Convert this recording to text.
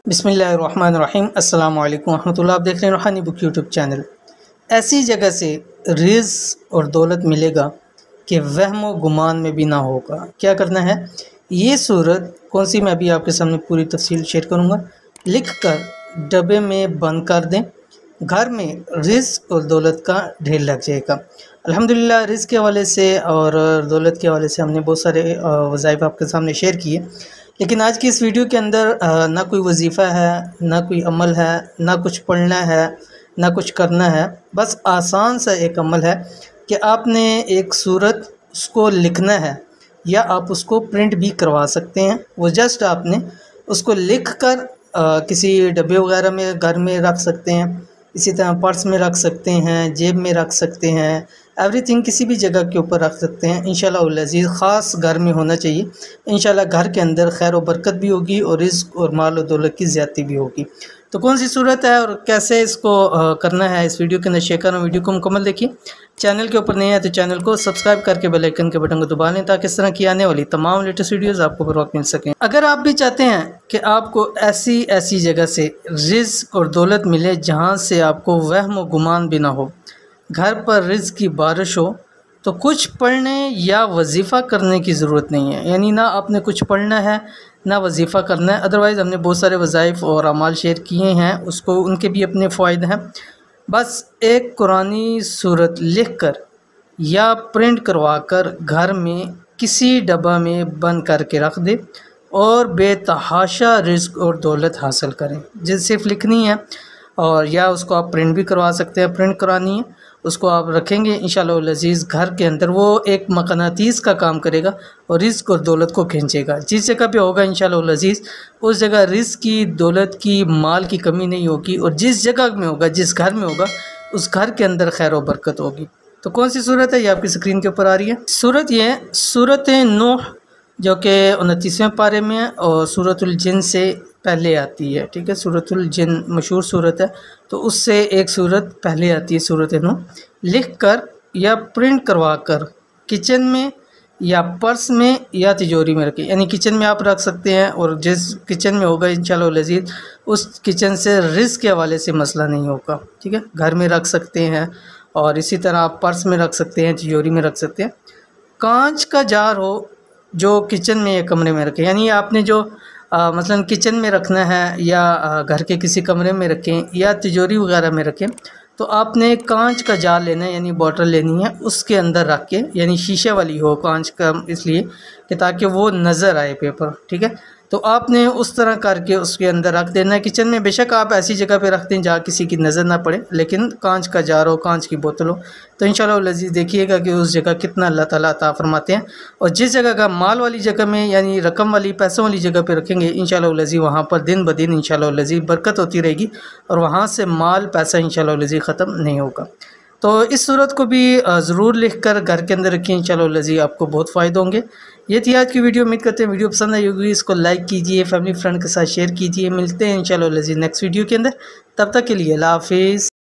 बिस्मिल्लाहिर्रहमानिर्रहीम अस्सलाम वालेकुम रहमतुल्लाह। आप देख रहे हैं रूहानी बुक यूट्यूब चैनल। ऐसी जगह से रिज़्क़ और दौलत मिलेगा कि वहम व गुमान में भी ना होगा। क्या करना है, ये सूरत कौन सी मैं अभी आपके सामने पूरी तफसील शेयर करूँगा। लिख कर डब्बे में बंद कर दें, घर में रिज़्क़ और दौलत का ढेर लग जाएगा। अल्हम्दुलिल्लाह रिज़्क़ के हवाले से और दौलत के हवाले से हमने बहुत सारे वज़ाइफ आपके सामने शेयर किए, लेकिन आज की इस वीडियो के अंदर ना कोई वजीफ़ा है, ना कोई अमल है, ना कुछ पढ़ना है, ना कुछ करना है। बस आसान सा एक अमल है कि आपने एक सूरत उसको लिखना है या आप उसको प्रिंट भी करवा सकते हैं। वो जस्ट आपने उसको लिख कर किसी डब्बे वगैरह में घर में रख सकते हैं, इसी तरह पर्स में रख सकते हैं, जेब में रख सकते हैं, एवरीथिंग किसी भी जगह के ऊपर रख सकते हैं। इंशाल्लाह अज़ीज़ ख़ास घर में होना चाहिए। इंशाल्लाह घर के अंदर खैर व बरकत भी होगी और रिज़्क़ और माल और दौलत की ज़्यादती भी होगी। तो कौन सी सूरत है और कैसे इसको करना है, इस वीडियो के अंदर शेयर करूँ। वीडियो को मुकम्मल देखिए। चैनल के ऊपर नहीं है तो चैनल को सब्सक्राइब करके बेल आइकन के बटन को दबा लें ताकि इस तरह की आने वाली तमाम लेटेस्ट वीडियोज़ आपको बर वक्त मिल सकें। अगर आप भी चाहते हैं कि आपको ऐसी जगह से रिज़्क़ और दौलत मिले जहाँ से आपको वहम व गुमान भी ना हो, घर पर रिज़्क़ की बारिश हो, तो कुछ पढ़ने या वजीफ़ा करने की ज़रूरत नहीं है। यानी ना आपने कुछ पढ़ना है ना वजीफ़ा करना है। अदरवाइज़ हमने बहुत सारे वज़ाइफ और अमाल शेयर किए हैं, उसको उनके भी अपने फ़ायदे हैं। बस एक कुरानी सूरत लिख कर या प्रिंट करवा कर घर में किसी डब्बा में बंद करके रख दे और बेतहाशा रिज़्क़ और दौलत हासिल करें। जिस सिर्फ लिखनी है और या उसको आप प्रिंट भी करवा सकते हैं। प्रिंट करानी है, उसको आप रखेंगे इंशाअल्लाह अज़ीज़ घर के अंदर वो एक मकनातीस का काम करेगा और रिज़्क़ और दौलत को खींचेगा। जिस जगह पे होगा इंशाअल्लाह अज़ीज़ उस जगह रिज़्क़ की, दौलत की, माल की कमी नहीं होगी और जिस जगह में होगा, जिस घर में होगा, उस घर के अंदर खैर व बरकत होगी। तो कौन सी सूरत है, ये आपकी स्क्रीन के ऊपर आ रही है। सूरत ये है सूरत नूह, जो कि 29वें पारे में है और सूरतुल जिन से पहले आती है। ठीक है, सूरतुल जिन मशहूर सूरत है, तो उससे एक सूरत पहले आती है सूरत नूह। लिख कर या प्रिंट करवा कर किचन में या पर्स में या तिजोरी में रखें। यानी किचन में आप रख सकते हैं और जिस किचन में होगा इंशाअल्लाह अज़ीज़ उस किचन से रिज़्क़ के हवाले से मसला नहीं होगा। ठीक है, घर में रख सकते हैं और इसी तरह आप पर्स में रख सकते हैं, तिजोरी में रख सकते हैं। कांच का जार हो जो किचन में या कमरे में रखें। यानी आपने जो मसलन किचन में रखना है या घर के किसी कमरे में रखें या तिजोरी वगैरह में रखें, तो आपने कांच का जार लेना है, यानी बॉटल लेनी है, उसके अंदर रख के, यानी शीशे वाली हो कांच का, इसलिए कि ताकि वो नज़र आए पेपर। ठीक है, तो आपने उस तरह करके उसके अंदर रख देना है किचन में। बेशक आप ऐसी जगह पे रख दें जहाँ किसी की नज़र ना पड़े, लेकिन कांच का जार हो, कांच की बोतल हो, तो इंशाअल्लाह अज़ीज़ देखिएगा कि उस जगह कितना अल्लाह ताला अता फरमाते हैं। और जिस जगह का माल वाली जगह में, यानी रकम वाली, पैसों वाली जगह पे रखेंगे इंशाअल्लाह अज़ीज़ वहाँ पर दिन ब दिन इंशाअल्लाह अज़ीज़ बरकत होती रहेगी और वहाँ से माल पैसा इंशाअल्लाह अज़ीज़ ख़त्म नहीं होगा। तो इस सूरत को भी ज़रूर लिख कर घर के अंदर रखिए, इंशाअल्लाह अज़ीज़ आपको बहुत फ़ायदे होंगे। ये थी आज की वीडियो। उम्मीद करते हैं वीडियो पसंद आई होगी। इसको लाइक कीजिए, फैमिली फ्रेंड के साथ शेयर कीजिए। मिलते हैं इंशाअल्लाह अज़ीज़ नेक्स्ट वीडियो के अंदर। तब तक के लिए अल्लाह हाफ़िज़।